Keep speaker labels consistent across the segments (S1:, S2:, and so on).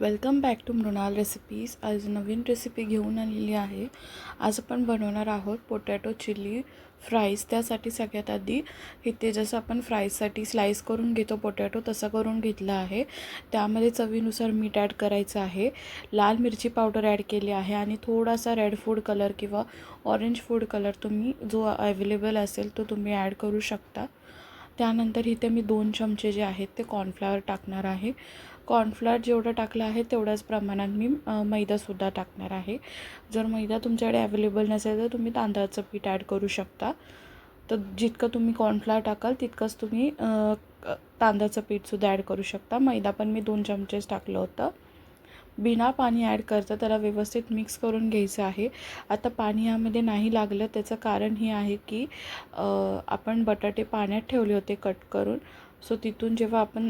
S1: Welcome back to Mrunal recipes. आज नवीन recipe घेऊन आलेली आहे। आज आपण बनवणार आहोत पोटॅटो चिली फ्राईज। त्यासाठी सगळ्यात आधी इथे जसं आपण फ्राईजसाठी स्लाइस करून घेतो पोटॅटो तसं करून घेतला आहे। त्यामध्ये चवीनुसार मीठ ॲड करायचं आहे, लाल मिरची पावडर ॲड केली आहे आणि थोडासा रेड फूड कलर किंवा ऑरेंज फूड कलर तुम्ही जो अवेलेबल असेल तो तुम्ही ॲड करू शकता। त्यानंतर इथे मी 2 चमचे जे आहेत ते कॉर्नफ्लॉवर टाकणार आहे। कॉर्नफ्लॉवर जेवढं टाकलं आहे तेवढ्याच प्रमाणात मी मैदासुद्धा टाकणार आहे। जर मैदा तुमच्याकडे अवेलेबल नसेल तर तुम्ही तांदळाचं पीठ ॲड करू शकता। तर जितकं तुम्ही कॉर्नफ्लॉवर टाकाल तितकंच तुम्ही तांदळाचं पीठसुद्धा ॲड करू शकता। मैदा पण मी 2 चमचेच टाकलं होतं। बिना पाणी ॲड करता त्याला व्यवस्थित मिक्स करून घ्यायचं आहे। आता पाणी यामध्ये नाही लागलं त्याचं कारण हे आहे की आपण बटाटे पाण्यात ठेवले होते कट करून, सो तिथून जेव्हा आपण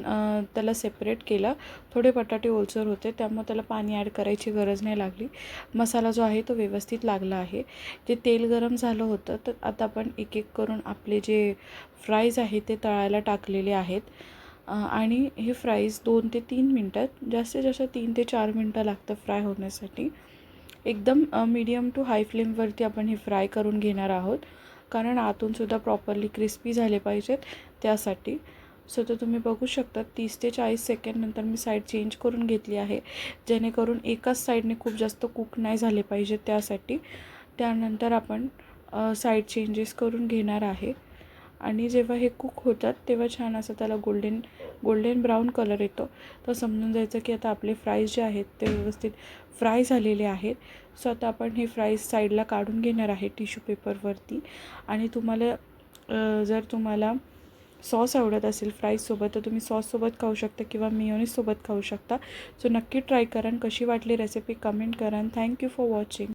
S1: त्याला सेपरेट केलं थोडे बटाटे ओलसर होते, त्यामुळे त्याला पाणी ॲड करायची गरज नाही लागली। मसाला जो आहे तो व्यवस्थित लागला आहे। ते तेल गरम झालं होतं तर आता आपण एक एक करून आपले जे फ्राईज आहे ते तळायला टाकलेले आहेत आणि हे फ्राईज 2 ते 3 मिनटात, जास्तीत जास्त 3 ते 4 मिनटं लागतं फ्राय होण्यासाठी। एकदम मीडियम टू हाय फ्लेमवरती आपण हे फ्राय करून घेणार आहोत, कारण आतूनसुद्धा प्रॉपरली क्रिस्पी झाले पाहिजेत त्यासाठी। सो तर तुम्ही बघू शकता 30 ते 40 सेकंडनंतर मी साईड चेंज करून घेतली आहे, जेणेकरून एकाच साईडने खूप जास्त कुक नाही झाले पाहिजे त्यासाठी। त्यानंतर आपण साईड चेंजेस करून घेणार आहे आणि जेव्हा हे कुक होतात तेव्हा छान असं त्याला गोल्डन ब्राऊन कलर येतो, तर समजून जायचं की आता आपले फ्राईज जे आहेत ते व्यवस्थित फ्राय झालेले आहेत। सो आता आपण हे फ्राईज साईडला काढून घेणार आहे टिश्यू पेपरवरती। आणि जर तुम्हाला सॉस आवडत असेल फ्राईजसोबत तर तुम्ही सॉससोबत खाऊ शकता किंवा मेयोनीजसोबत खाऊ शकता। सो नक्की ट्राय करा। कशी वाटली रेसिपी कमेंट करा। Thank you for watching.